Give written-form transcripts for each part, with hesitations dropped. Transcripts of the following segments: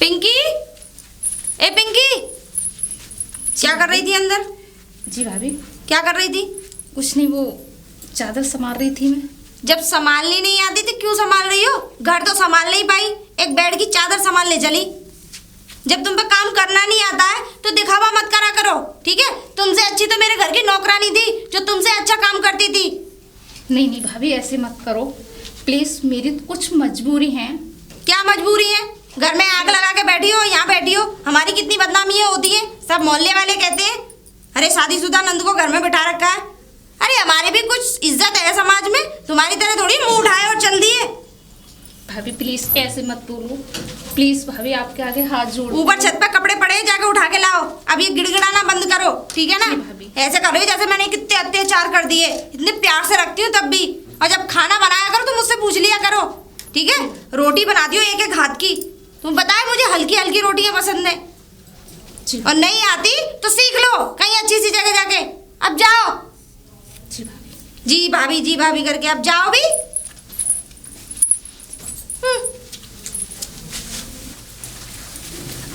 पिंकी, ए पिंकी, क्या कर रही थी अंदर? जी भाभी। क्या कर रही थी? कुछ नहीं, वो चादर संभाल रही थी मैं। जब संभालनी नहीं आती तो क्यों संभाल रही हो? घर तो संभाल नहीं पाई, एक बेड की चादर संभाल ले चली। जब तुम पे काम करना नहीं आता है तो दिखावा मत करा करो, ठीक है? तुमसे अच्छी तो मेरे घर की नौकरानी थी जो तुमसे अच्छा काम करती थी। नहीं नहीं भाभी, ऐसे मत करो प्लीज, मेरी तो कुछ मजबूरी है। क्या मजबूरी है? घर में आग लगा के बैठी हो, यहाँ बैठी हो, हमारी कितनी बदनामी होती है। सब मोहल्ले वाले कहते हैं अरे शादीशुदा नंद को घर में बिठा रखा है। अरे हमारी भी कुछ इज्जत है समाज में, तुम्हारी तरह थोड़ी मुंह उठाए और चल दिए। भाभी प्लीज ऐसे मत बोलो, प्लीज भाभी आपके आगे हाथ जोड़। ऊपर छत पे कपड़े पड़े हैं, जाके उठा के लाओ। अब ये गिड़गिड़ाना बंद करो, ठीक है ना? भाभी। ऐसे करो जैसे मैंने कितने अत्याचार कर दिए, इतने प्यार से रखती हूँ तब भी। और जब खाना बनाया करो तो मुझसे पूछ लिया करो, ठीक है? रोटी बनाती हो एक एक हाथ की। तुम बताए मुझे हल्की हल्की रोटियां पसंद है, और नहीं आती तो सीख लो कहीं अच्छी सी जगह जाके। अब जाओ। जी भाभी करके अब जाओ भी।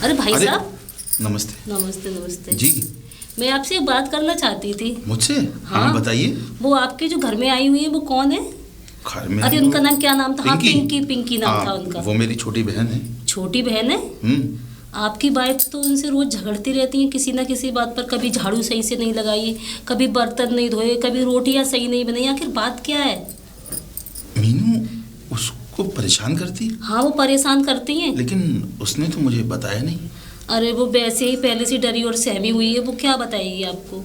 अरे भाई साहब, नमस्ते। नमस्ते नमस्ते जी, मैं आपसे एक बात करना चाहती थी। मुझसे? हाँ। हाँ बताइए। वो आपके जो घर में आई हुई है वो कौन है? घर में? अरे उनका नाम क्या नाम था? हाँ पिंकी। पिंकी नाम हाँ, था उनका। वो मेरी छोटी बहन है। छोटी बहन है? आपकी वाइफ तो उनसे रोज झगड़ती रहती हैं किसी ना किसी बात पर। कभी झाड़ू सही से नहीं लगाई, कभी बर्तन नहीं धोए, कभी रोटियां सही नहीं बनाई। आखिर बात क्या है? मीनू उसको परेशान करती? हाँ वो परेशान करती हैं। लेकिन उसने तो मुझे बताया नहीं। अरे वो वैसे ही पहले से डरी और सहमी हुई है, वो क्या बताएगी आपको?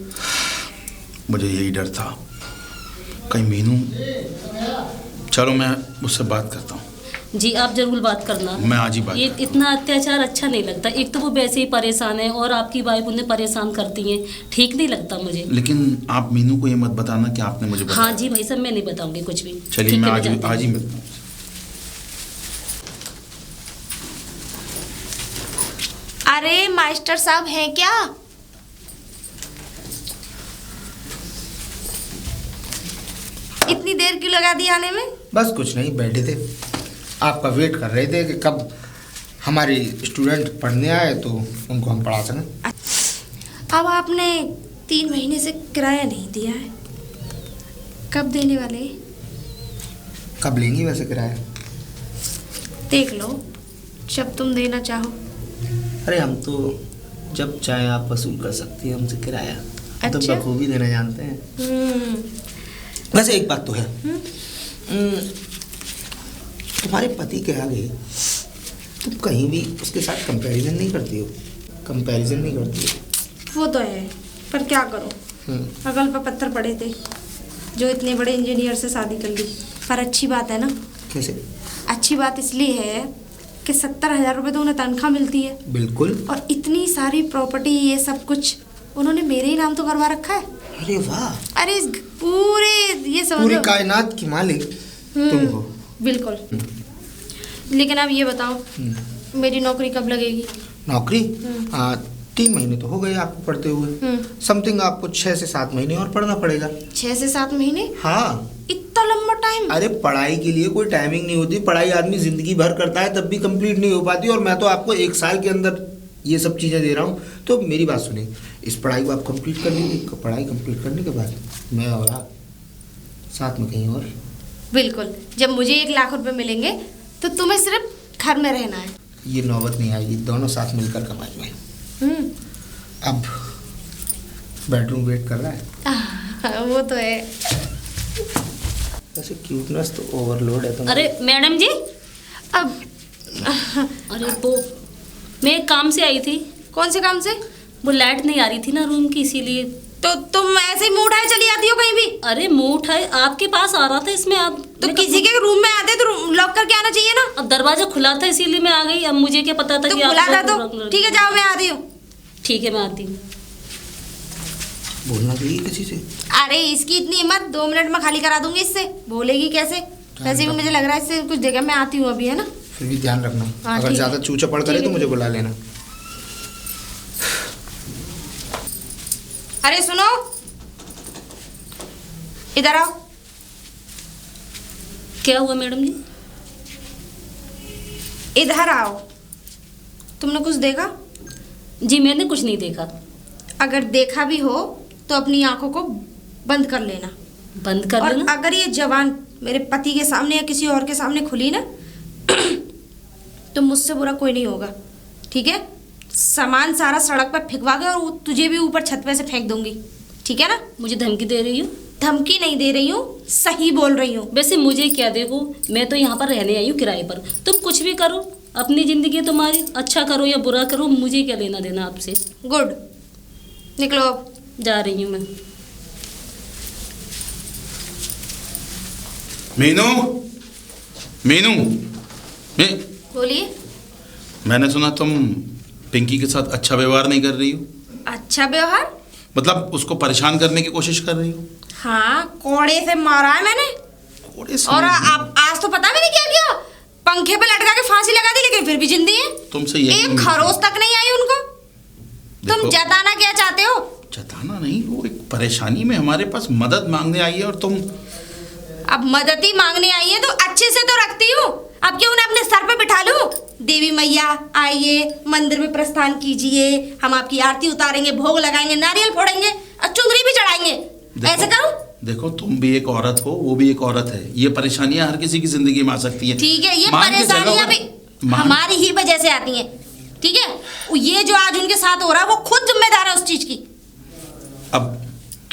मुझे यही डर था कहीं मीनू। चलो मैं उससे बात करता हूँ। जी आप जरूर बात करना। मैं आज ही बात ये करता हूँ। इतना अत्याचार अच्छा नहीं लगता। एक तो वो वैसे ही परेशान है और आपकी वाइफ उन्हें परेशान करती हैं, ठीक नहीं लगता मुझे। लेकिन आप मीनू को ये मत बताना कि आपने मुझे बताया। हाँ जी भाई साहब, मैं नहीं बताऊंगी कुछ भी। चलिए ठीक मैं है, आज जाती हूँ। ही मिलता हूँ। अरे मास्टर साहब हैं क्या? इतनी देर क्यों लगा दी आने में? बस कुछ नहीं, बैठे थे, आपका वेट कर रहे थे कि कब हमारी स्टूडेंट पढ़ने आए तो उनको हम पढ़ा सकें। अब आपने 3 महीने से किराया नहीं दिया है, कब देने वाले? कब लेंगी वैसे किराया? देख लो जब तुम देना चाहो। अरे हम तो जब चाहे आप वसूल कर सकती हैं हमसे किराया। तो अच्छा? बखूबी देना जानते हैं। वैसे एक बात तो है, तुम्हारे पति के आगे तुम कहीं भी उसके साथ कंपैरिजन नहीं करती हो। कंपैरिजन नहीं करती हो। वो तो है, पर क्या करो, अगल पर पत्थर पड़े थे जो इतने बड़े इंजीनियर से शादी कर ली। पर अच्छी बात है ना? कैसे? अच्छी बात इसलिए है कि 70,000 रुपये तो उन्हें तनख्वाह मिलती है। बिल्कुल। और इतनी सारी प्रॉपर्टी, ये सब कुछ उन्होंने मेरे ही नाम तो करवा रखा है। अरे वाह! अरे इस पूरे ये समझ पूरी लो। कायनात की मालिक तुम हो। बिल्कुल। लेकिन अब ये बताओ मेरी नौकरी कब लगेगी? नौकरी? 3 महीने तो हो गए आपको पढ़ते हुए। समथिंग आपको 6 से 7 महीने और पढ़ना पड़ेगा। 6 से 7 महीने? हाँ। इतना लंबा टाइम? अरे पढ़ाई के लिए कोई टाइमिंग नहीं होती। पढ़ाई आदमी जिंदगी भर करता है तब भी कंप्लीट नहीं हो पाती। और मैं तो आपको 1 साल के अंदर ये सब चीज़ें दे रहा हूँ। तो मेरी बात सुनिए, इस पढ़ाई को आप कंप्लीट कर लीजिए। पढ़ाई कंप्लीट करने के बाद मैं और आप साथ में कहीं और। बिल्कुल। जब मुझे 1 लाख रुपए मिलेंगे तो तुम्हें सिर्फ घर में रहना है। ये नौबत नहीं आएगी, दोनों साथ मिलकर कमाएंगे। अब बेडरूम वेट कर रहा है। वो तो है। वैसे क्यूटनेस तो ओवरलोड है। अरे मैडम जी, अब अरे वो मैं एक काम से आई थी। कौन से काम से? वो लाइट नहीं आ रही थी ना रूम की, इसीलिए। तो तुम ऐसे ही मुंह उठाए चली आती हो कहीं भी? अरे मुंह उठाए आपके पास आ रहा था, इसमें आप तो किसी के रूम में आते तो लॉक करके आना चाहिए ना। अब दरवाजा खुला था इसीलिए मैं आ गई। अब मुझे क्या पता था तो कि आप खुला था तो ठीक है, जाओ मैं आती हूँ। ठीक है मैं आती हूँ। बोलना चाहिए किसी से। अरे इसकी इतनी हिम्मत, 2 मिनट में खाली करा दूंगी इससे। बोलेगी कैसे? वैसे भी मुझे लग रहा है इससे कुछ देगा। मैं आती हूँ अभी, है ना? फिर भी ध्यान रखना, हाँ, अगर ठीक ज्यादा है। चू चपड़ करे तो मुझे बुला लेना। अरे सुनो, इधर आओ। क्या हुआ मैडम जी? इधर आओ। तुमने कुछ देखा? जी मैंने कुछ नहीं देखा। अगर देखा भी हो तो अपनी आंखों को बंद कर लेना। बंद कर और देना। अगर ये जबान मेरे पति के सामने या किसी और के सामने खुली ना तो मुझसे बुरा कोई नहीं होगा, ठीक है? सामान सारा सड़क पर फेंकवा के और तुझे भी ऊपर छत पे से फेंक दूंगी, ठीक है ना? मुझे धमकी दे रही हो? धमकी नहीं दे रही हूँ, सही बोल रही हूँ। वैसे मुझे क्या, देखो मैं तो यहाँ पर रहने आई हूँ किराए पर। तुम कुछ भी करो, अपनी जिंदगी तुम्हारी, अच्छा करो या बुरा करो, मुझे क्या लेना देना आपसे। गुड, निकलो अब। जा रही हूँ मैं। मीनू, मीनू, बोलिए। मैंने सुना तुम पिंकी के साथ अच्छा व्यवहार नहीं कर रही हो। अच्छा व्यवहार? मतलब उसको परेशान करने की कोशिश कर रही हो। हाँ, कोड़े से मारा है मैंने। कोड़े से? और आप आज तो पता मैंने क्या किया, पंखे पे लटका के फांसी लगा दी, लेकिन फिर भी जिंदी है। तुमसे यही एक उम्मीद थी। खरोच तक नहीं आई उनको। तुम देखो, जताना क्या चाहते हो? जताना नहीं, वो एक परेशानी में हमारे पास मदद मांगने आई है और तुम। अब मदद ही मांगने आई है तो अच्छे से तो रखती हूँ। अब क्यों उन्हें अपने सर पे बिठा लूं? देवी मैया आइए, मंदिर में प्रस्थान कीजिए, हम आपकी आरती उतारेंगे, भोग लगाएंगे, नारियल फोड़ेंगे और चुंदरी भी चढ़ाएंगे। ऐसे करूं? देखो तुम भी एक औरत हो, वो भी एक औरत है। ये परेशानियां हर किसी की जिंदगी में आ सकती है। ठीक है, ये मान के चलो परेशानियां अगर- भी हमारी ही वजह से आती हैं, ठीक है? ये जो आज उनके साथ हो रहा है वो खुद जिम्मेदार है उस चीज की। अब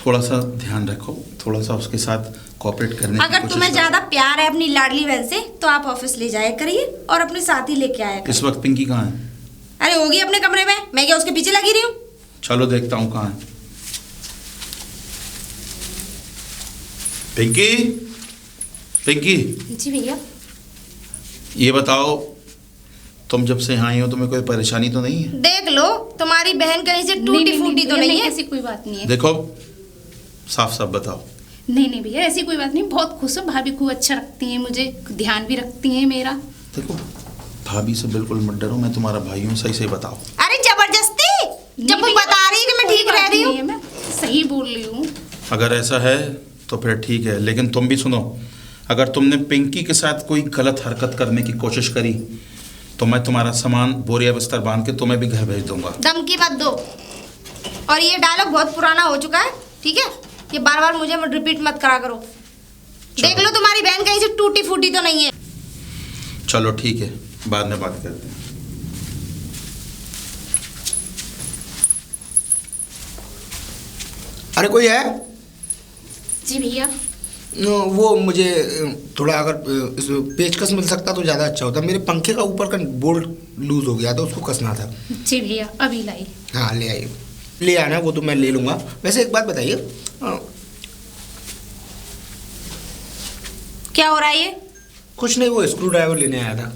थोड़ा सा ध्यान रखो, थोड़ा सा उसके साथ कोऑपरेट करने की अगर कोशिश तुम्हें करो। ज्यादा प्यार है अपनी लाडली बहन से तो आप ऑफिस ले जाया करिए और अपने साथ ही लेके आया करिए। इस वक्त पिंकी कहाँ है? अरे होगी अपने कमरे में, मैं क्या उसके पीछे लगी रही हूँ? चलो देखता हूँ कहाँ है पिंकी। पिंकी, जी भैया। ये बताओ, तुम जब से यहाँ आई हो तुम्हें कोई परेशानी तो नहीं है? देख लो, तुम्हारी बहन कहीं से टूटी फूटी तो भैया, नहीं है? ऐसी कोई बात नहीं है। देखो साफ साफ बताओ। नहीं भैया, ऐसी कोई बात नहीं, बहुत खुश हूँ। भाभी खूब अच्छा रखती हैं मुझे, ध्यान भी रखती हैं मेरा। देखो भाभी से बिल्कुल मत डरो, मैं तुम्हारा भाई हूँ, सही सही बताओ। अरे जबरदस्ती, जब वो नहीं भैया, बता रही है कि मैं कोई ठीक बात रह रही नहीं है, हूँ। मैं सही बोल रही हूँ। अगर ऐसा है तो फिर ठीक है, लेकिन तुम भी सुनो, अगर तुमने पिंकी के साथ कोई गलत हरकत करने की कोशिश करी तो मैं तुम्हारा सामान बोरिया बिस्तर बांध के तुम्हें भी घर भेज दूंगा। धमकी मत दो। और ये डायलॉग बहुत पुराना हो चुका है, ठीक है? ये बार बार मुझे रिपीट मत करा करो। देख लो तुम्हारी बहन कहीं से टूटी फूटी तो नहीं है। चलो ठीक है, बाद में बात करते हैं। अरे कोई है? जी भैया। वो मुझे थोड़ा अगर इस पेचकस मिल सकता तो ज़्यादा अच्छा होता। मेरे पंखे का ऊपर का बोल्ट लूज हो गया था, उसको कसना था। जी भैया, अभी लाई। हाँ ले आइए, ले आना, वो तो मैं ले लूँगा। वैसे एक बात बताइए, क्या हो रहा है ये? कुछ नहीं, वो स्क्रू ड्राइवर लेने आया था।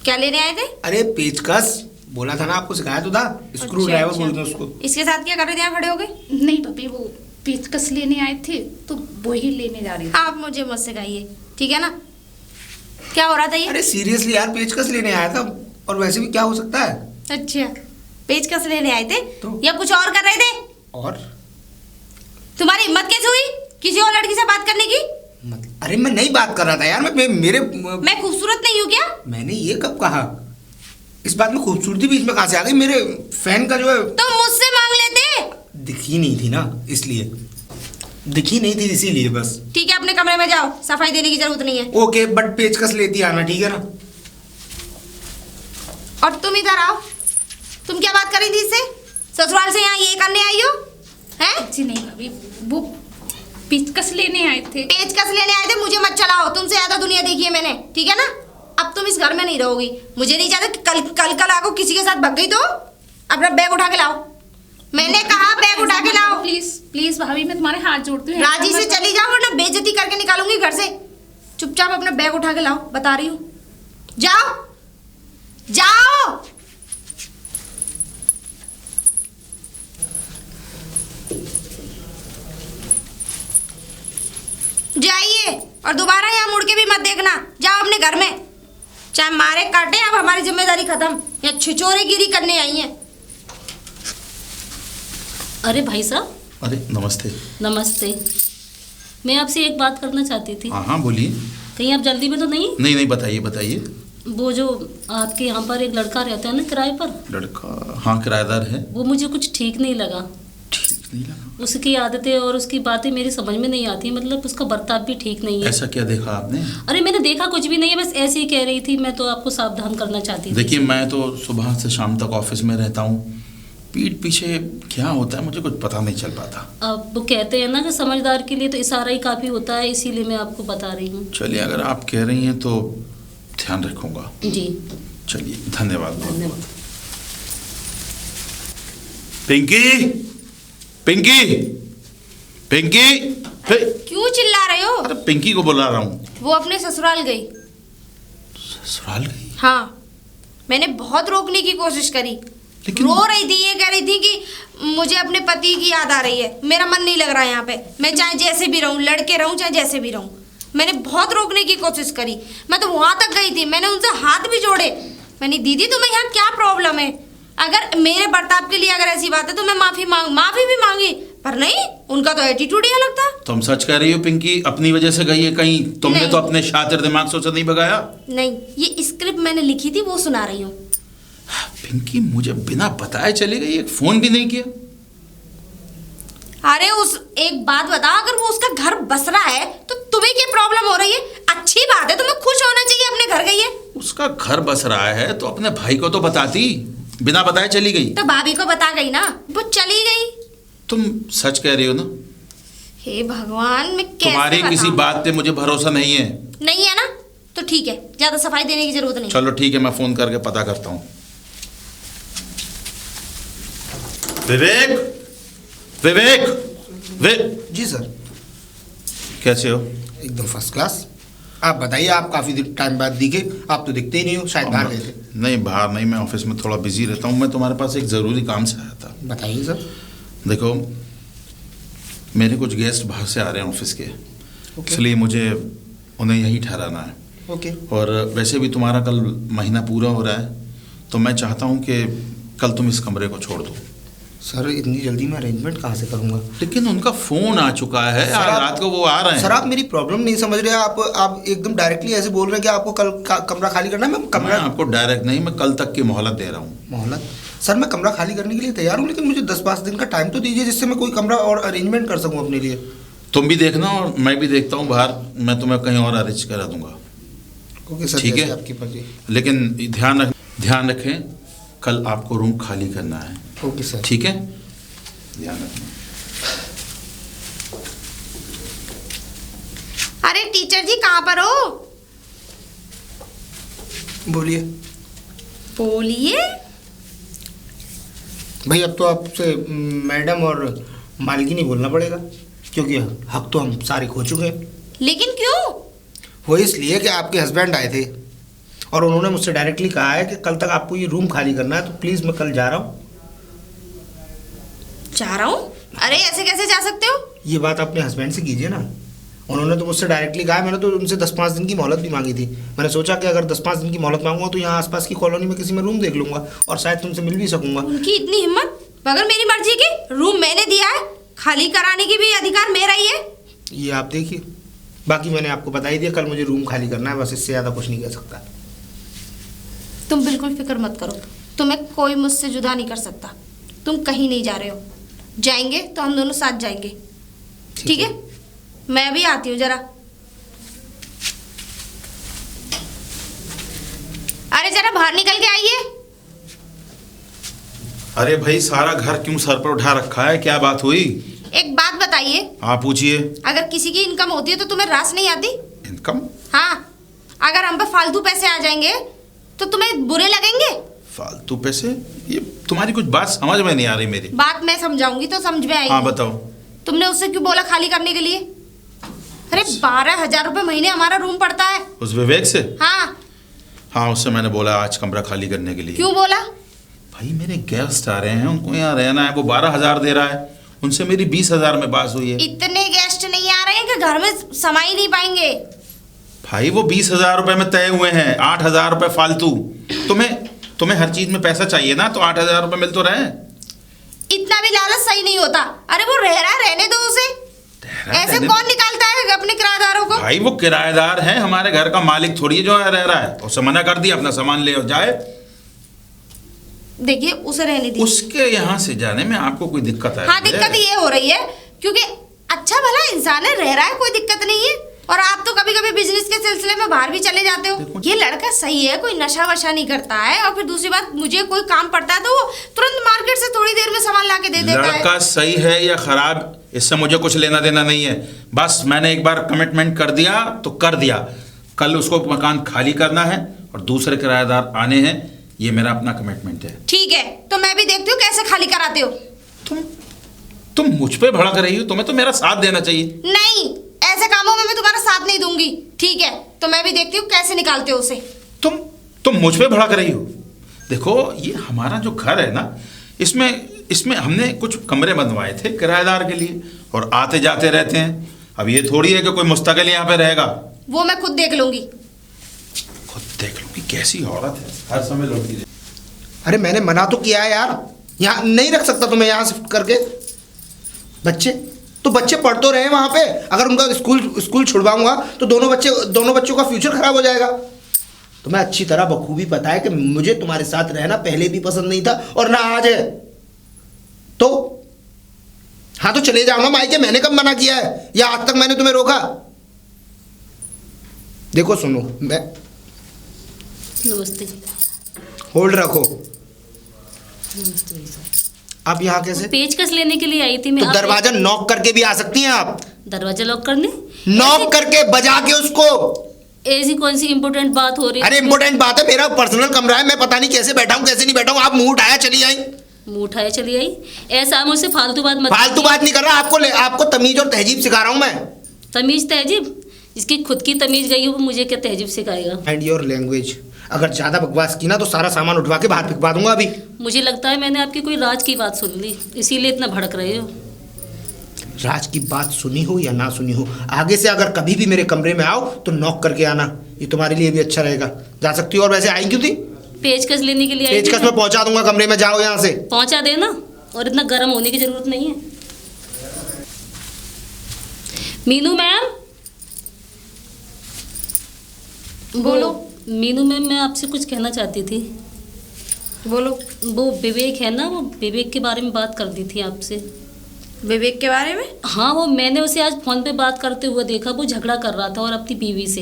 क्या लेने आए थे? अरे पेचकस बोला था ना, आपको सिखाया तो था, स्क्रू अच्छा, ड्राइवर अच्छा। बोलते हैं उसको। इसके साथ क्या कर रहे थे यहाँ खड़े हो गए? नहीं भाभी, वो पेचकस लेने आए थे तो वो ही लेने जा रही थी। आप मुझे मत सिखाइए, ठीक है ना? क्या हो रहा था ये? अरे सीरियसली यार, पेचकस लेने आया था, और वैसे भी क्या हो सकता है। अच्छा, पेचकस लेने आए थे तो? या कुछ और कर रहे थे? और तुम्हारी हिम्मत कैसे हुई किसी और लड़की से बात करने की? अरे मैं नहीं बात कर रहा था यार, मेरे मैं खूबसूरत नहीं हूँ क्या? मैंने ये कब कहा? इस बात में खूबसूरती बीच में कहाँ से आ गई? मेरे फैन का जो है तो मुझसे मांग लेते। दिखी नहीं थी ना, इसलिए दिखी नहीं थी, इसीलिए बस। ठीक है, अपने कमरे में जाओ, सफाई देने की जरूरत नहीं है। ओके, बट पेचकस लेती आना, ठीक है ना? और तुम इधर आओ, तुम क्या बात कर रही थी इससे? ससुराल से यहाँ ये करने आई हो? हैं? जी नहीं भाभी, वो पेचकस लेने आए थे। पेचकस लेने आए थे, मुझे मत चलाओ, तुमसे ज्यादा दुनिया देखी है मैंने, ठीक है ना? अब तुम इस घर में नहीं रहोगी, मुझे नहीं चाहता कि कल आको किसी के साथ भग गई तो अपना बैग उठा के लाओ। मैंने कहा बैग उठा के लाओ। प्लीज प्लीज भाभी, मैं तुम्हारे हाथ जोड़ती हूँ। राजी से चली जाओ वरना बेइज्जती करके निकालूंगी घर से। चुपचाप अपना बैग उठा के लाओ, बता रही हूँ। जाओ जाओ। जाइए और दोबारा यहाँ मुड़ के भी मत देखना। जाओ अपने घर में, चाहे मारे काटे, अब हमारी जिम्मेदारी खत्म। यहाँ छिछोरेगिरी करने आई हैं। अरे भाई साहब। अरे नमस्ते। नमस्ते। मैं आपसे एक बात करना चाहती थी। हाँ हाँ बोलिए। कहीं आप जल्दी में तो नहीं? नहीं नहीं, बताइए बताइए। वो जो आपके यहाँ पर एक लड़का रहता है ना किराए पर, लड़का? हाँ, किराएदार है। वो मुझे कुछ ठीक नहीं लगा। ठीक नहीं लगा? उसकी आदतें और उसकी बातें मेरी समझ में नहीं आती, मतलब उसका बर्ताव भी ठीक नहीं है। ऐसा क्या देखा आपने? अरे मैंने देखा कुछ भी नहीं है, बस ऐसे ही कह रही थी, मैं तो आपको सावधान करना चाहती थी। देखिए, मैं तो सुबह से शाम तक ऑफिस में रहता हूँ, पीठ पीछे क्या होता है मुझे कुछ पता नहीं चल पाता। अब वो कहते हैं ना कि समझदार के लिए तो इशारा ही काफ़ी होता है, इसीलिए मैं आपको बता रही हूँ। चलिए, अगर आप कह रही हैं तो ध्यान रखूंगा। जी चलिए, धन्यवाद। धन्यवाद। पिंकी, पिंकी, पिंकी, क्यों चिल्ला रहे हो? अरे पिंकी को बुला रहा हूँ। वो अपने ससुराल गई। ससुराल गई? हाँ, मैंने बहुत रोकने की कोशिश करी, लेकिन रो रही थी, ये कह रही थी कि मुझे अपने पति की याद आ रही है, मेरा मन नहीं लग रहा है यहाँ पे, मैं चाहे जैसे भी रहूँ, लड़के रहूँ चाहे जैसे भी रहूँ। मैंने बहुत रोकने की कोशिश करी, मैं तो वहाँ तक गई थी, मैंने उनसे हाथ भी जोड़े। मैंने दीदी तुम्हें यहाँ क्या प्रॉब्लम है? अगर मेरे बर्ताव के लिए अगर ऐसी बात है तो मैं माफी भी मांगी, पर नहीं, उनका तो एटीट्यूड ही अलग था। तुम सच कह रही हो पिंकी? अपनी वजह से गई है कहीं? तुमने नहीं। तो अपने शातिर दिमाग से उसे नहीं भगाया? नहीं, ये स्क्रिप्ट मैंने लिखी थी, वो सुना रही हूँ। पिंकी मुझे बिना बताए चली गई, एक फोन भी नहीं किया। अरे उस एक बात बता, अगर वो उसका घर बस रहा है तो तुम्हें क्या प्रॉब्लम हो रही है? अच्छी बात है, तुम्हें खुश होना चाहिए, अपने घर गई है। उसका घर बस रहा है तो अपने भाई को तो बताती, बिना बताए चली गई। तो भाभी को बता गई ना, वो चली गई। तुम सच कह रही हो ना? हे भगवान, मैं कैसे तुम्हारी किसी बताऊं? बात पे मुझे भरोसा नहीं है। नहीं है ना, तो ठीक है, ज्यादा सफाई देने की जरूरत नहीं। चलो ठीक है, मैं फोन करके पता करता हूँ। विवेक, विवेक, जी सर। कैसे हो? एकदम फर्स्ट क्लास। आप बताइए, आप काफ़ी टाइम बाद दिखे, आप तो दिखते ही नहीं हो, शायद बाहर गए थे। नहीं, बाहर नहीं, मैं ऑफिस में थोड़ा बिजी रहता हूँ। मैं तुम्हारे पास एक ज़रूरी काम से आया था। बताइए सर। देखो, मेरे कुछ गेस्ट बाहर से आ रहे हैं ऑफिस के, इसलिए मुझे उन्हें यहीं ठहराना है। ओके। और वैसे भी तुम्हारा कल महीना पूरा हो रहा है, तो मैं चाहता हूँ कि कल तुम इस कमरे को छोड़ दो। सर इतनी जल्दी मैं अरेंजमेंट कहाँ से करूँगा? लेकिन उनका फ़ोन आ चुका है, सर, आज रात को वो आ रहे हैं। सर आप मेरी प्रॉब्लम नहीं समझ रहे, आप एकदम डायरेक्टली ऐसे बोल रहे हैं कि आपको कल कमरा खाली करना है। मैं आपको डायरेक्ट नहीं, मैं कल तक की मोहलत दे रहा हूँ। मोहलत? सर मैं कमरा खाली करने के लिए तैयार हूँ, लेकिन मुझे 10-5 दिन का टाइम तो दीजिए, जिससे मैं कोई कमरा और अरेंजमेंट कर सकूँ अपने लिए। तुम भी देखना और मैं भी देखता हूँ बाहर, मैं तुम्हें कहीं और अरेंज करा दूंगा। ओके सर, ठीक है? जैसे आपकी मर्जी। लेकिन ध्यान रखें, कल आपको रूम खाली करना है। Okay sir. ठीक है, ध्यान रखें। अरे टीचर जी, कहाँ पर हो? बोलिए। बोलिए। भाई अब तो आपसे मैडम और मालकिनी बोलना पड़ेगा, क्योंकि हक तो हम सारे खो चुके हैं। लेकिन क्यों? वो इसलिए कि आपके हस्बैंड आए थे और उन्होंने मुझसे डायरेक्टली कहा है कि कल तक आपको ये रूम खाली करना है, तो प्लीज़ मैं कल जा रहा हूँ। जा रहा हूँ? अरे ऐसे कैसे जा सकते हो? ये बात अपने हस्बैंड से कीजिए ना, उन्होंने तो मुझसे डायरेक्टली कहा है। मैंने तो उनसे 10-5 दिन की मोहलत भी मांगी थी। मैंने सोचा कि अगर 10-5 दिन की मोहलत मांगूंगा तो यहाँ आसपास की कॉलोनी में किसी में रूम देख लूंगा और शायद तुमसे मिल भी सकूंगा। उनकी इतनी हिम्मत, मगर मेरी मर्जी की रूम मैंने दिया है, खाली कराने की भी अधिकार मेरा ही है। ये आप देखिए, बाकी मैंने आपको बता ही दिया, कल मुझे रूम खाली करना है, बस इससे ज़्यादा कुछ नहीं कह सकता। तुम बिल्कुल फिक्र मत करो, तुम्हें कोई मुझसे जुदा नहीं कर सकता। तुम कहीं नहीं जा रहे हो, जाएंगे तो हम दोनों साथ जाएंगे। ठीक है, मैं भी आती हूँ जरा। अरे जरा बाहर निकल के आइए। अरे भाई, सारा घर क्यों सर पर उठा रखा है? क्या बात हुई? एक बात बताइए, आप पूछिए। अगर किसी की इनकम होती है तो तुम्हें रास नहीं आती? इनकम? हाँ, अगर हम पे फालतू पैसे आ जाएंगे तो तुम्हें बुरे लगेंगे? फालतू पैसे? ये तुम्हारी कुछ बात समझ में नहीं आ रही मेरी। बात मैं समझाऊंगी तो समझ में आएगी। हाँ बताओ। तुमने उससे क्यों बोला खाली करने के लिए? अरे 12,000 रुपए महीने हमारा रूम पड़ता है। उस विवेक से? हाँ, उससे मैंने बोला आज कमरा खाली करने के लिए। क्यों बोला? भाई मेरे गेस्ट आ रहे हैं, उनको यहाँ रहना है, वो 12,000 दे रहा है, उनसे मेरी 20,000 में बात हुई है। इतने गेस्ट नहीं आ रहे हैं कि घर में समा ही नहीं पाएंगे। भाई वो 20,000 रुपए में तय हुए हैं, 8,000 रुपए फालतू। तुम्हें हर चीज में पैसा चाहिए ना, तो 8,000 रुपए मिल तो रहे। इतना भी लालच सही नहीं होता। अरे वो रह रहा है, रहने दो उसे। ऐसे कौन निकालता है अपने किराएदारों को? भाई वो किराएदार है, हमारे घर का मालिक थोड़ी है जो यहाँ रह रहा है। उसे मना कर दिया अपना सामान ले और जाए। देखिए उसे रहने दीजिए। उसके यहाँ से जाने में आपको कोई दिक्कत है? हाँ दिक्कत ये हो रही है क्योंकि अच्छा भला इंसान है, रह रहा है, कोई दिक्कत नहीं है। और आप तो कभी कभी बिजनेस के सिलसिले में बाहर भी चले जाते हो। ये लड़का सही है, कोई नशा वशा नहीं करता है। और फिर दूसरी बात, मुझे कोई काम पड़ता है तो वो तुरंत मार्केट से थोड़ी देर में सामान ला के दे देता है। लड़का सही है या खराब, इससे मुझे कुछ लेना देना नहीं है। बस मैंने एक बार कमिटमेंट कर दिया तो कर दिया। कल उसको मकान खाली करना है और दूसरे किराएदार आने हैं, ये मेरा अपना कमिटमेंट है। ठीक है, तो मैं भी देखती हूँ कैसे खाली कराते हो। तुम मुझ पे भड़क रही हो, तुम्हें तो मेरा साथ देना चाहिए। नहीं, ऐसे कामों में मैं तुम्हारा साथ नहीं दूंगी। ठीक है, तो मैं भी देखती हूँ कैसे निकालते हो उसे। तुम मुझ पे भड़क रही हो। देखो ये हमारा जो घर है ना, इसमें हमने कुछ कमरे बनवाए थे किराएदार के लिए और आते जाते रहते हैं। अब ये थोड़ी है कि कोई मुस्तकिल यहाँ पे रहेगा। वो मैं खुद देख लूंगी। खुद देख लूंगी? कैसी औरत है, हर समय लौटती है। अरे मैंने मना तो किया है यार, यहाँ नहीं रख सकता तुम्हें यहाँ शिफ्ट करके। बच्चे पढ़ तो रहे हैं वहाँ पे। अगर उनका स्कूल छुड़वाऊंगा तो दोनों बच्चों का फ्यूचर खराब हो जाएगा। तुम्हें अच्छी तरह बखूबी पता है कि मुझे तुम्हारे साथ रहना पहले भी पसंद नहीं था और ना आज है। तो हाँ, तो चले जाओ ना मायके। मैंने कब मना किया है या आज तक मैंने तुम्हें रोका? देखो सुनो, मैं नमस्ते। होल्ड रखो। नमस्ते सर। आप यहाँ कैसे? पेचकस लेने के लिए आई थी मैं। तो दरवाजा नॉक करके भी आ सकती हैं आप। दरवाजा लॉक करने? नॉक करके बजा के उसको। ऐसी कौन सी इम्पोर्टेंट बात हो रही है? अरे इम्पोर्टेंट बात है, मेरा पर्सनल कमरा है। मैं पता नहीं कैसे बैठा हूँ कैसे नहीं बैठा हूँ। आप मुंह उठाया चली आई। मुंह उठाया चली आई? ऐसा मुझसे फालतू बात मत। फालतू बात नहीं कर रहा। आपको तमीज और तहजीब सिखा रहा हूँ मैं। तमीज तहजीब? जिसकी खुद की तमीज गई हो वो मुझे क्या तहजीब सिखाएगा? And your language. अगर ज्यादा बकवास की ना तो सारा सामान उठवा के बाहर फेंकवा दूंगा अभी। मुझे लगता है मैंने आपकी कोई राज की बात सुन ली, इसीलिए इतना भड़क रहे हो। राज की बात सुनी हो या ना सुनी हो, आगे से अगर कभी भी मेरे कमरे में आओ तो नॉक करके आना। ये तुम्हारे लिए भी अच्छा रहेगा। जा सकती हो। और वैसे आई क्यों थी? पेचकस लेने के लिए आई थी। पेचकस में पहुंचा दूंगा कमरे में। जाओ यहाँ से। पहुंचा देना, और इतना गर्म होने की जरूरत नहीं है। मीनू मैम। बोलो। मीनू मैम, मैं आपसे कुछ कहना चाहती थी। बोलो। वो विवेक है ना, वो विवेक के बारे में बात कर दी थी आपसे। विवेक के बारे में? हाँ, वो मैंने उसे आज फोन पे बात करते हुए देखा। वो झगड़ा कर रहा था और अपनी बीवी से।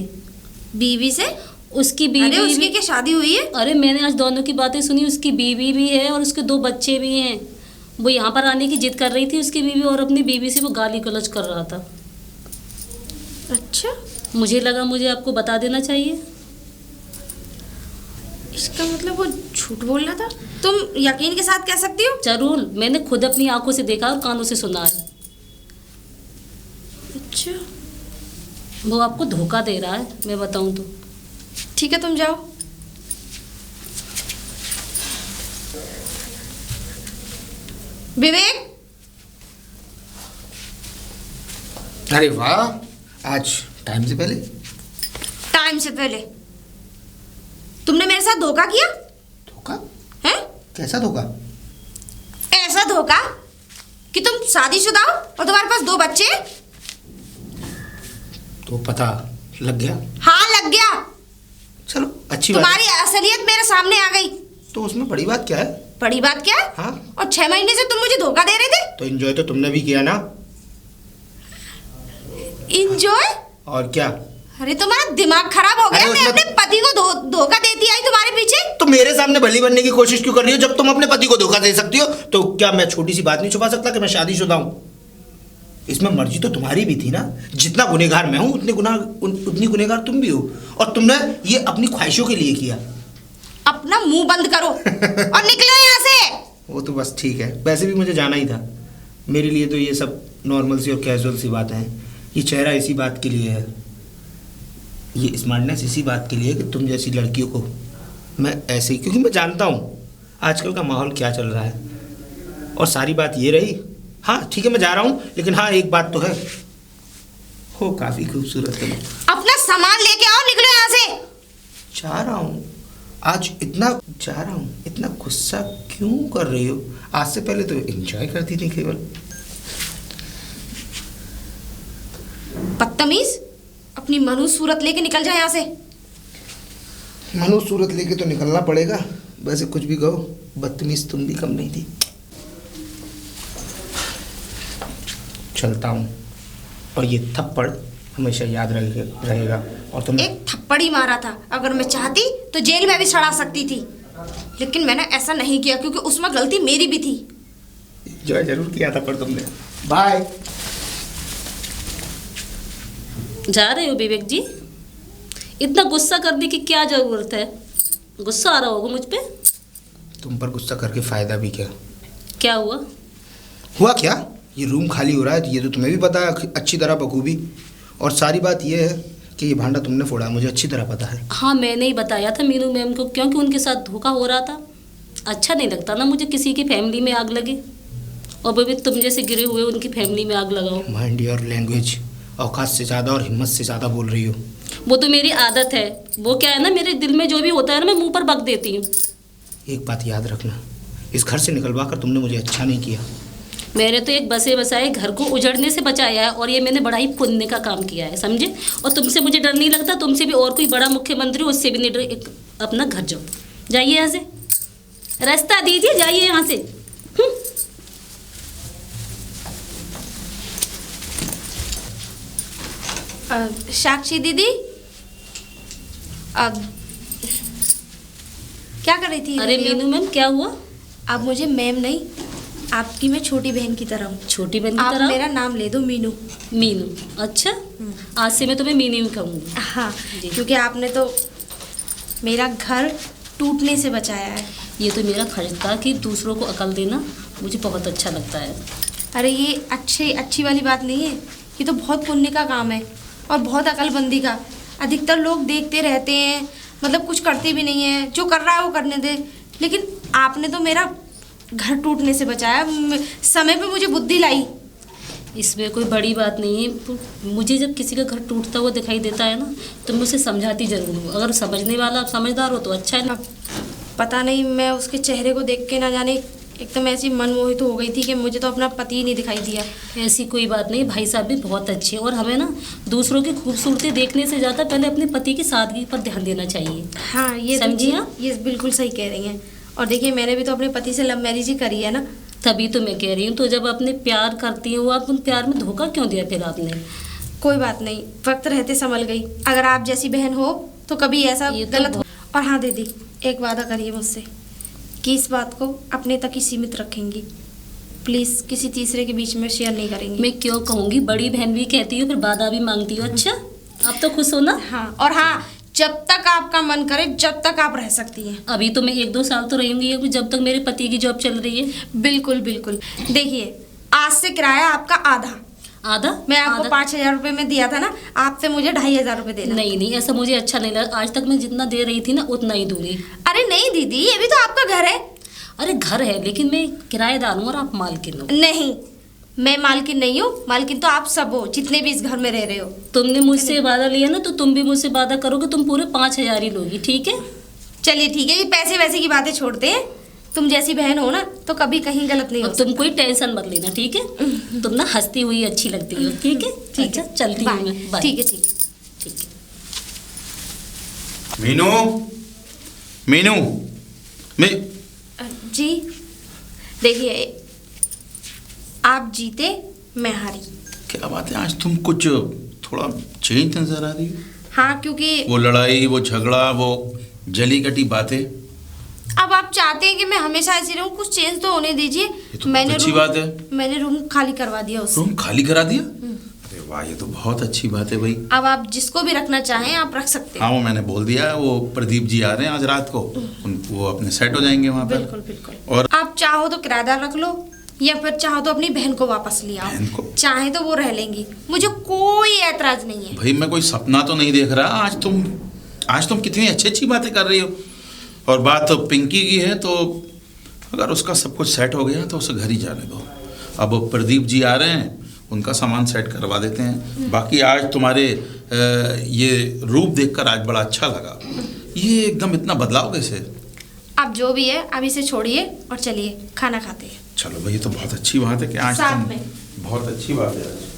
बीवी से? उसकी बीवी। अरे उसकी क्या शादी हुई है? अरे मैंने आज दोनों की बातें सुनी। उसकी बीवी भी है और उसके 2 बच्चे भी हैं। वो यहाँ पर आने की जिद कर रही थी उसकी बीवी, और अपनी बीवी से वो गाली गलौज कर रहा था। अच्छा, मुझे लगा मुझे आपको बता देना चाहिए। इसका मतलब वो झूठ बोल रहा था? तुम यकीन के साथ कह सकती हो? जरूर, मैंने खुद अपनी आंखों से देखा और कानों से सुना है। अच्छा, वो आपको धोखा दे रहा है, मैं बताऊं तो। ठीक है, तुम जाओ। विवेक। अरे वाह, आज टाइम से पहले। टाइम से पहले? तुमने मेरे साथ धोखा किया? धोखा? हैं? कैसा धोखा? ऐसा धोखा कि तुम शादीशुदा हो और तुम्हारे पास 2 बच्चे हैं? तो पता लग गया? हाँ, लग गया। चलो अच्छी बात। तुम्हारी असलियत मेरे सामने आ गई। तो उसमें बड़ी बात क्या है? बड़ी बात क्या है? हाँ? और 6 महीने से तुम मुझे धोखा दे रहे थे। तो एंजॉय तो तुमने भी किया ना? इंजॉय? और क्या? अरे तुम्हारा दिमाग खराब हो गया। अरे मैं अपने पति को धोखा देती आई तुम्हारे पीछे। तो मेरे सामने भली बनने की कोशिश क्यों कर रही हो? जब तुम अपने पति को धोखा दे सकती हो तो क्या मैं छोटी सी बात नहीं छुपा सकता कि मैं शादीशुदा हूं? इसमें मर्जी तो तुम्हारी भी थी ना। जितना गुनहगार मैं हूं उतनी गुनहगार तुम भी हो। और तुमने ये अपनी ख्वाहिशों के लिए किया। अपना मुंह बंद करो और निकलो यहाँ से। वो तो बस ठीक है। वैसे भी मुझे जाना ही था। मेरे लिए तो ये सब नॉर्मल सी और कैजुअल सी बातें हैं। ये चेहरा इसी बात के लिए है, ये स्मार्टनेस इसी बात के लिए कि तुम जैसी लड़कियों को मैं ऐसे ही, क्योंकि मैं जानता हूँ आजकल का माहौल क्या चल रहा है। और सारी बात ये रही। हाँ ठीक है, मैं जा रहा हूँ, लेकिन हाँ एक बात तो है, हो काफ़ी खूबसूरत है। अपना सामान लेके आओ, निकलो यहाँ से। जा रहा हूँ। आज इतना जा रहा हूँ, इतना गुस्सा क्यों कर रही हो? आज से पहले तो एंजॉय करती थी केवल। बदतमीज, अपनी मनु सूरत लेके निकल जाए यहाँ से। मनु सूरत लेके तो निकलना पड़ेगा, वैसे कुछ भी कहो, बदतमीज तुम भी कम नहीं थी। चलता हूँ, और ये थप्पड़ हमेशा याद रहेगा। और तुम एक थप्पड़ ही मारा था, अगर मैं चाहती तो जेल में भी सड़ा सकती थी, लेकिन मैंने ऐसा नहीं किया क्योंकि उसमें गलती मेरी भी थी। जो जरूर किया था पर तुमने। बाय। जा रहे हो विवेक जी? इतना गुस्सा करने की क्या जरूरत है? गुस्सा आ रहा होगा मुझ पे? तुम पर गुस्सा करके फायदा भी क्या? क्या हुआ? हुआ क्या? ये रूम खाली हो रहा है, ये तो तुम्हें भी पता है अच्छी तरह बखूबी। और सारी बात ये है कि ये भांडा तुमने फोड़ा है, मुझे अच्छी तरह पता है। हाँ, मैंने ही बताया था मीनू मैम को, क्योंकि उनके साथ धोखा हो रहा था। अच्छा नहीं लगता ना मुझे किसी की फैमिली में आग लगे, और वो भी तुम जैसे गिरे हुए उनकी फैमिली में आग लगाओ। माइंड योर लैंग्वेज, औकात से ज़्यादा और हिम्मत से ज़्यादा बोल रही हो। वो तो मेरी आदत है, वो क्या है ना, मेरे दिल में जो भी होता है ना मैं मुंह पर बक देती हूँ। एक बात याद रखना, इस घर से निकलवा कर तुमने मुझे अच्छा नहीं किया। मैंने तो एक बसे बसाए घर को उजड़ने से बचाया है, और ये मैंने बड़ा ही पुण्य का काम किया है, समझे? और तुमसे मुझे डर नहीं लगता, तुमसे भी और कोई बड़ा मुख्यमंत्री उससे भी नहीं डर। अपना घर जाओ, जाइए यहाँ से, रास्ता दीजिए, जाइए यहाँ से। साक्षी दीदी, अब क्या कर रही थी? अरे मीनू मैम, क्या हुआ? आप मुझे मैम नहीं, आपकी मैं छोटी बहन की तरह हूँ। छोटी बहन की आप तरह? मेरा नाम ले दो, मीनू। मीनू? अच्छा, आज से मैं तुम्हें मीनू ही कहूँगी। हाँ, क्योंकि आपने तो मेरा घर टूटने से बचाया है। ये तो मेरा फर्ज था कि दूसरों को अकल देना मुझे बहुत अच्छा लगता है। अरे ये अच्छी वाली बात नहीं है, ये तो बहुत पुण्य का काम है और बहुत अकलमंदी का। अधिकतर लोग देखते रहते हैं, मतलब कुछ करते भी नहीं है, जो कर रहा है वो करने दे। लेकिन आपने तो मेरा घर टूटने से बचाया, समय पे मुझे बुद्धि लाई। इसमें कोई बड़ी बात नहीं है। मुझे जब किसी का घर टूटता हुआ दिखाई देता है ना, तो मैं उसे समझाती जरूर हूँ। अगर समझने वाला समझदार हो तो अच्छा है ना। पता नहीं, मैं उसके चेहरे को देख के ना जाने एकदम ऐसी मनमोहित हो गई थी कि मुझे तो अपना पति ही नहीं दिखाई दिया। ऐसी कोई बात नहीं, भाई साहब भी बहुत अच्छे हैं, और हमें ना दूसरों की खूबसूरती देखने से ज़्यादा पहले अपने पति की सादगी पर ध्यान देना चाहिए। हाँ, ये समझिए आप? ये बिल्कुल सही कह रही हैं। और देखिए, मैंने भी तो अपने पति से लव मैरिज ही करी है ना। तभी तो मैं कह रही हूँ, तो जब अपने प्यार करती हो आप, उन प्यार में धोखा क्यों दिया फिर आपने? कोई बात नहीं, वक्त रहते संभल गई। अगर आप जैसी बहन हो तो कभी ऐसा ये तो गलत हो। और हाँ दीदी, एक वादा करिए मुझसे कि इस बात को अपने तक ही सीमित रखेंगी। प्लीज़ किसी तीसरे के बीच में शेयर नहीं करेंगी। मैं क्यों कहूँगी, बड़ी बहन भी कहती हो, फिर वादा भी मांगती हो। अच्छा, अब तो खुश हो ना? हाँ, और हाँ, जब तक आपका मन करे जब तक आप रह सकती हैं। अभी तो मैं 1-2 साल तो रहूँगी, जब तक मेरे पति की जॉब चल रही है। बिल्कुल बिल्कुल। देखिए, आज से किराया आपका आधा। आधा? मैं आपको 5,000 रुपये में दिया था ना, आपसे मुझे 2,500 रुपये देना। नहीं नहीं, ऐसा मुझे अच्छा नहीं लगा। आज तक मैं जितना दे रही थी ना, उतना ही दूंगी। अरे नहीं दीदी, ये भी तो आपका घर है। अरे घर है, लेकिन मैं किराएदार हूँ और आप मालकिन हो। नहीं, मैं मालकिन नहीं हूँ, मालकिन तो आप सब हो, जितने भी इस घर में रह रहे हो। तुमने मुझसे वादा लिया ना, तो तुम भी मुझसे वादा करोगे, तुम पूरे 5,000 ही लोगी, ठीक है? चलिए ठीक है, ये पैसे वैसे की बातें छोड़ते हैं। तुम जैसी बहन हो ना, तो कभी कहीं गलत नहीं हो और तुम कोई टेंशन मत लेना, ठीक है? तुम ना हंसती हुई अच्छी लगती हो, ठीक है? ठीक है, अच्छा, चलती हूँ मैं। बाय। ठीक है, ठीक है। ठीक है। मीनू, मीनू, मैं जी देखिए, आप जीते, मैं हारी। क्या बात है, आज तुम कुछ थोड़ा चेंज नजर आ रही हो। हाँ, क्योंकि वो लड़ाई, वो झगड़ा, वो जली कटी बातें। अब आप चाहते हैं कि मैं हमेशा ऐसी रहूं, कुछ चेंज तो होने दीजिए। ये तो बहुत अच्छी बात है। मैंने रूम खाली करवा दिया उससे। रूम खाली करा दिया? अरे वाह, ये तो बहुत अच्छी बात है भाई। अब आप जिसको भी रखना चाहें आप रख सकते हैं। हाँ, वो मैंने बोल दिया है, वो प्रदीप जी आ रहे हैं आज रात को, वो अपने सेट हो जाएंगे वहाँ पर। बिल्कुल बिल्कुल। और आप चाहो तो किराएदार रख लो, या फिर चाहो तो अपनी बहन को वापस ले आओ। बहन को? चाहे तो वो रह लेंगी, मुझे कोई ऐतराज नहीं है। भाई मैं कोई सपना तो नहीं देख रहा। आज तुम कितनी अच्छी अच्छी बातें कर रही हो। और बात तो पिंकी की है, तो अगर उसका सब कुछ सेट हो गया तो उसे घर ही जाने दो। अब प्रदीप जी आ रहे हैं, उनका सामान सेट करवा देते हैं। बाकी आज तुम्हारे ये रूप देखकर आज बड़ा अच्छा लगा। ये एकदम इतना बदलाव कैसे? अब जो भी है, अब इसे छोड़िए और चलिए खाना खाते हैं। चलो भाई, ये तो बहुत अच्छी बात है कि आज साथ तुम, में। बहुत अच्छी बात है।